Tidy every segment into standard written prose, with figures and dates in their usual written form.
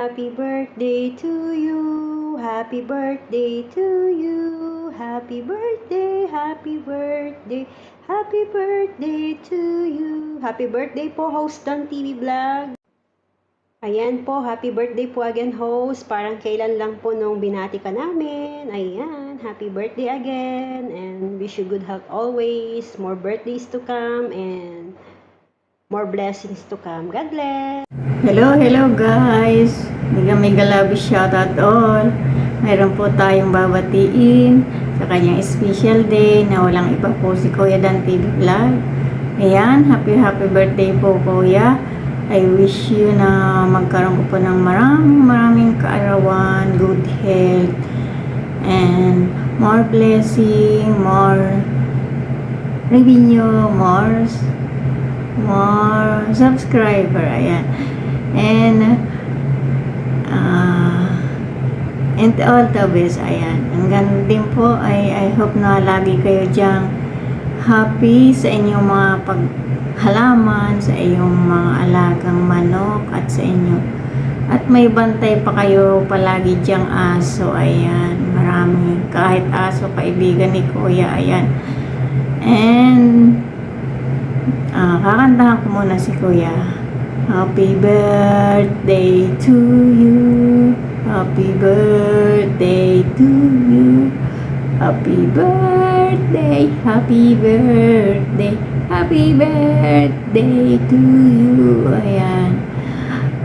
Happy birthday to you. Happy birthday to you. Happy birthday, happy birthday. Happy birthday to you. Happy birthday po, host ng TV Vlog. Ayan po, happy birthday po again, host. Parang kailan lang po nung binati ka namin. Ayan, happy birthday again. And wish you good health always. More birthdays to come and more blessings to come. God bless. Hello guys. Mega love shoutout all. Mayroon po tayong babatiin sa kanyang special day na walang iba po si Kuya Dan TV Vlog. Ayan, happy birthday po Kuya. I wish you na magkaroon ko po ng maraming kaarawan, good health, and more blessing, more revenue, more subscriber. Ayan. And all the best. Ayan. Hanggang din po I hope na lagi kayo dyang happy sa inyong mga paghalaman, sa inyong mga alagang manok at sa inyo. At may bantay pa kayo palagi dyang aso. Ayan. Marami. Kahit aso kaibigan ni Kuya. Ayan. And kakantahan ko muna si Kuya. Happy birthday to you. Happy birthday to you. Happy birthday. Happy birthday. Happy birthday to you. Ayan.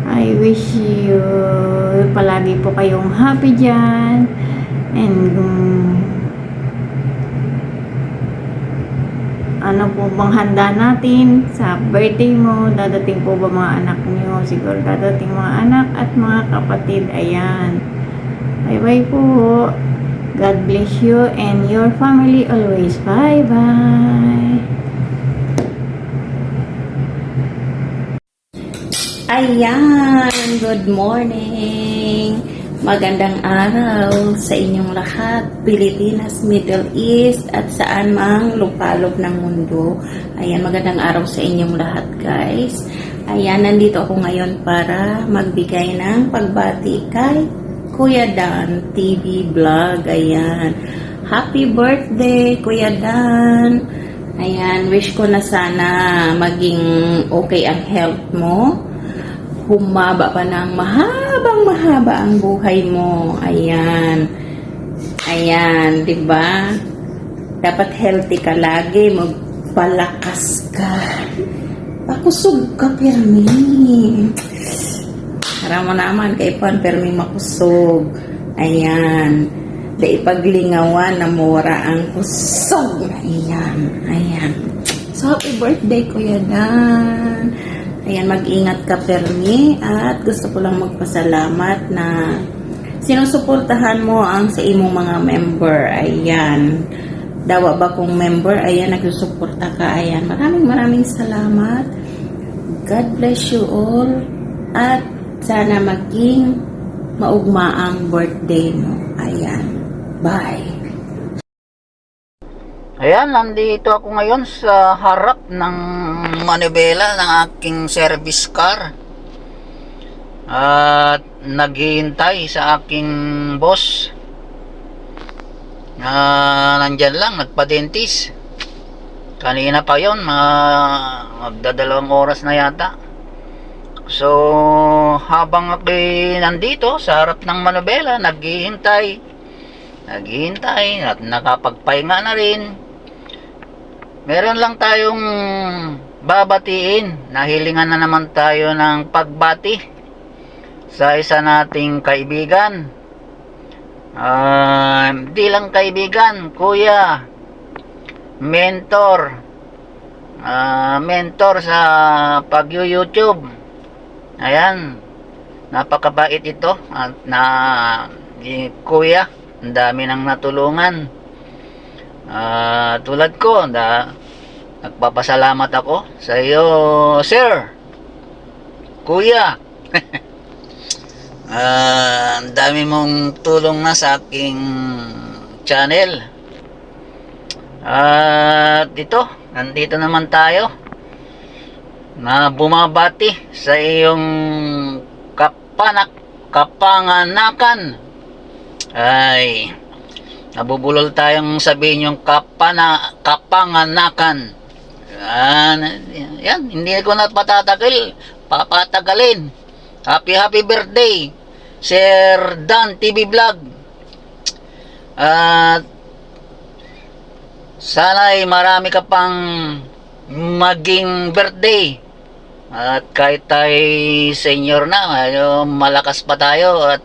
I wish you palagi po kayong happy dyan. And ano po bang handa natin sa birthday mo? Dadating po ba mga anak niyo? Siguro dadating mga anak at mga kapatid. Ayan. Bye-bye po. God bless you and your family always. Bye-bye. Ayan. Good morning. Magandang araw sa inyong lahat, Pilipinas, Middle East, at saan mang lupalop ng mundo. Ayan, magandang araw sa inyong lahat, guys. Ayan, nandito ako ngayon para magbigay ng pagbati kay Kuya Dan TV Vlog. Ayan, happy birthday, Kuya Dan. Ayan, wish ko na sana maging okay ang health mo. Humaba pa ng mahaba ang buhay mo. Ayan. Ayan, 'di ba? Dapat healthy ka lagi, magpalakas ka. Pakusog ka permi. Para mo naman kay pan permi makusog. Ayan. Dai paglingawan na mura ang kusog. Ayan. So happy birthday Kuya Dan. Ayan, mag-ingat ka permi at gusto ko lang magpasalamat na sinusuportahan mo ang sa imong mga member. Ayan, dawa ba kong member? Ayan, nagsusuporta ka. Ayan, maraming salamat. God bless you all at sana maging maugma ang birthday mo. Ayan, bye. Ayan, nandito ako ngayon sa harap ng manibela ng aking service car. At naghihintay sa aking boss. Nandyan lang, nagpa-dentist. Kanina pa yon, magdadalawang oras na yata. So, habang ako nandito sa harap ng manibela, naghihintay at nakapagpahinga na rin. Meron lang tayong babatiin. Nahilingan na naman tayo ng pagbati sa isa nating kaibigan. Di lang kaibigan, kuya, mentor sa pag-YouTube. Ayan, napakabait ito at kuya, ang dami nang natulungan. Tulad ko, nagpapasalamat ako sa iyo, sir, kuya. Ang dami mong tulong na sa aking channel. At ito, nandito naman tayo na bumabati sa iyong kapanak kapanganakan. Ay, nabubulol tayong sabihin yung kapanganakan. Yan, hindi ko na papatagalin. Happy birthday, Sir Dan TV Vlog. At sana'y marami ka pang maging birthday. At kahit tayo senior na, malakas pa tayo at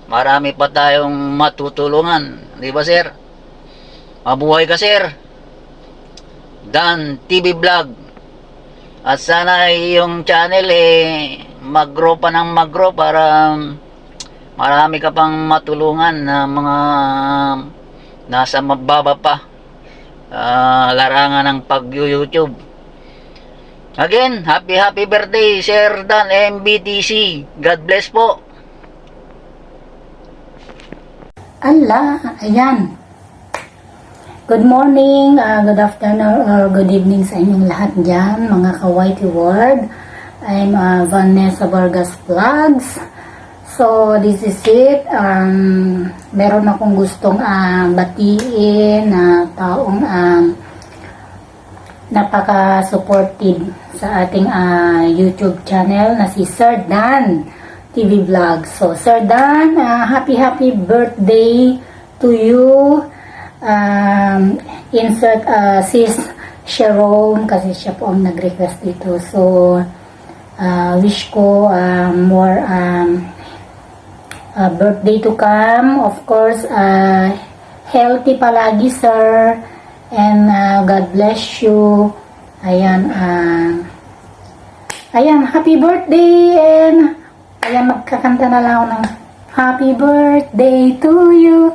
marami pa tayong matutulungan. Di ba, sir? Mabuhay ka, sir. Dan TV Vlog. At sana yung channel mag-grow pa ng mag-grow para marami ka pang matulungan na mga nasa mababa pa larangan ng pag-YouTube. Again, happy birthday, Sir Dan MBTC. God bless po. Ala, ayan. Good morning, good afternoon, or good evening sa inyong lahat dyan, mga ka-Whitey World. I'm Vanessa Vargas Vlogs. So, this is it. Meron akong gustong batiin na taong napaka-supportive sa ating YouTube channel na si Sir Dan TV Vlog. So, Sir Dan, happy birthday to you. Insert sis Sharon kasi siya po ang nag-request dito. So, wish ko more birthday to come. Of course, healthy palagi, sir. And God bless you. Ayan, happy birthday. And ayan, magkakanta na lang ako ng happy birthday to you.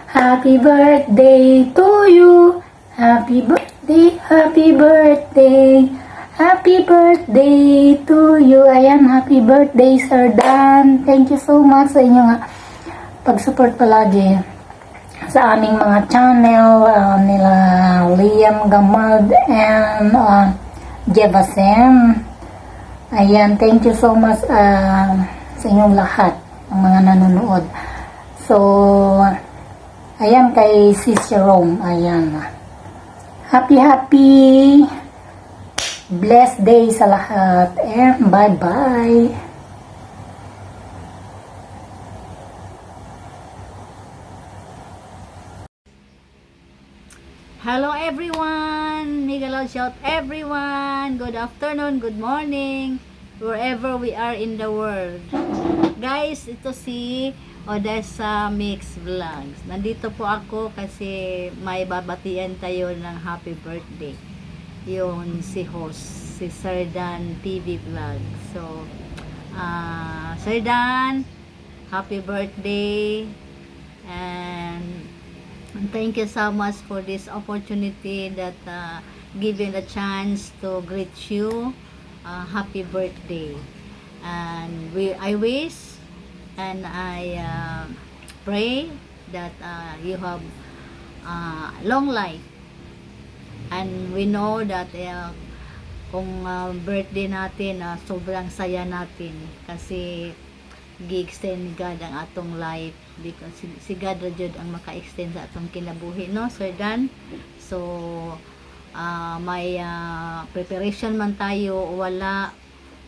Happy birthday to you. Happy birthday, happy birthday. Happy birthday to you. Ayan, happy birthday, Sir Dan. Thank you so much sa inyong pag-support palagi sa aming mga channel nila Liam Gamad and Jevasen. Ayan, thank you so much sa inyong lahat ng mga nanonood. So, ayan kay Sis Jerome. Ayan. Happy blessed day sa lahat and bye-bye. Hello everyone! Mega loud shout everyone! Good afternoon, good morning, wherever we are in the world. Guys, ito si Odessa Mix Vlogs. Nandito po ako kasi may babatian tayo ng happy birthday. Yun si host, si Sir Dan TV Vlog. So, Sir Dan, happy birthday and thank you so much for this opportunity that given a chance to greet you. Happy birthday. And I wish and I pray that you have long life. And we know that kung birthday natin, sobrang saya natin kasi gi-extend God ang atong life because si God ra jud ang maka-extend sa atong kinabuhi, no, Sir Dan? So, may preparation man tayo o wala,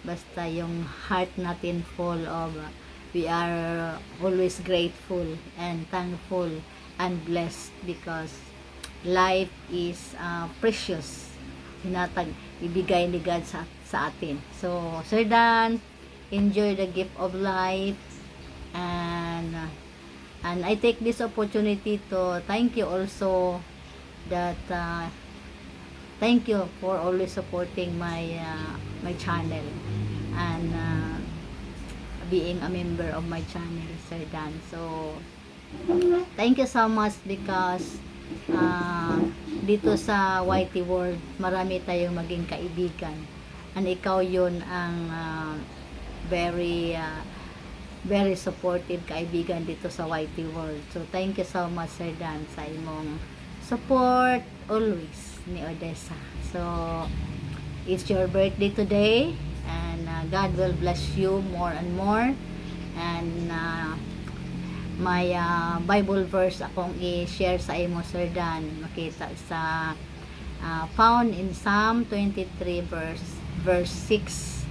basta yung heart natin full of we are always grateful and thankful and blessed because life is precious. Hinatag ibigay ni God sa atin. So, Sir Dan, enjoy the gift of life and I take this opportunity to thank you also that thank you for always supporting my channel and being a member of my channel, Sir Dan. So, thank you so much because dito sa Whitey World, marami tayong maging kaibigan. And ikaw yun ang very supportive kaibigan dito sa Whitey World. So, thank you so much, Sir Dan, sa imong support always ni Odessa. So, it's your birthday today and God will bless you more and more And may Bible verse akong i-share sa imo, Sir Dan. Makita sa found in Psalm 23 verse 6.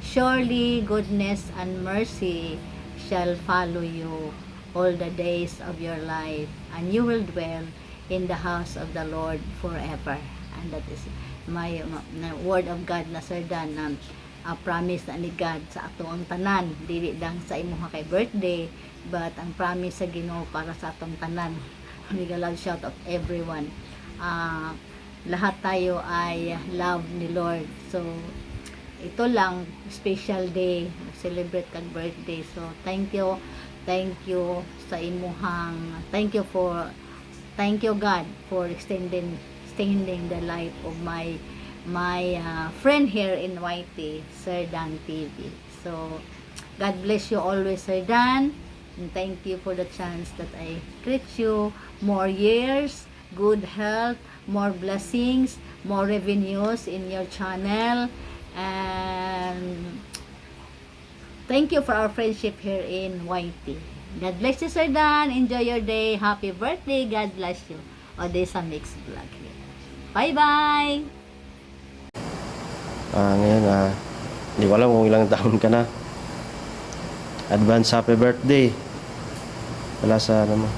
Surely goodness and mercy shall follow you all the days of your life, and you will dwell in the house of the Lord forever. And that is my word of God na, Sir Dan, na promise na ni God sa atong tanan, dili lang sa imo kay birthday, but ang promise sa Ginoo para sa atong tanan. Regalo shout out everyone. Lahat tayo ay love ni Lord. So ito lang, special day, celebrate kag birthday. So thank you sa imuhang, thank you God for extending the life of my friend here in YT, Sir Dan TV. So God bless you always, Sir Dan, and thank you for the chance that I greet you. More years, good health, more blessings, more revenues in your channel, and thank you for our friendship here in YT. God bless you, Sir Dan. Enjoy your day. Happy birthday. God bless you. Odessa Mix Vlog here. Bye-bye! Ngayon, hindi ko alam kung ilang taon ka na. Advance happy birthday. Wala sa ano mo.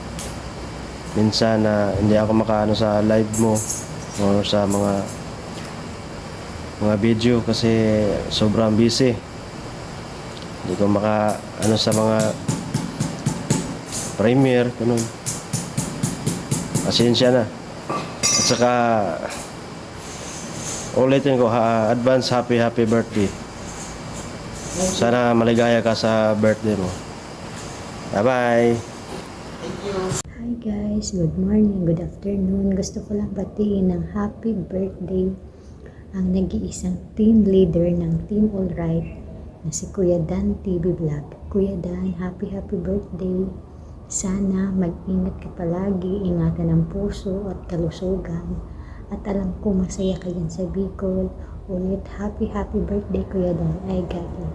Minsan hindi ako makaano sa live mo or sa mga video kasi sobrang busy. Hindi ko ano sa mga premiere, ganun. Pasensya na. At saka ulitin ko, advance happy birthday. Sana maligaya ka sa birthday mo. Bye-bye. Hi guys, good morning, good afternoon. Gusto ko lang batiin ng happy birthday ang nag-iisang team leader ng Team Alright na si Kuya Dan TV Vlog. Kuya Dan, happy birthday. Sana mag-ingat ka palagi, ingatan ang puso at kalusugan. At alam ko masaya ka yan sa Bicol. Ulit, happy birthday Kuya Dan. I got you.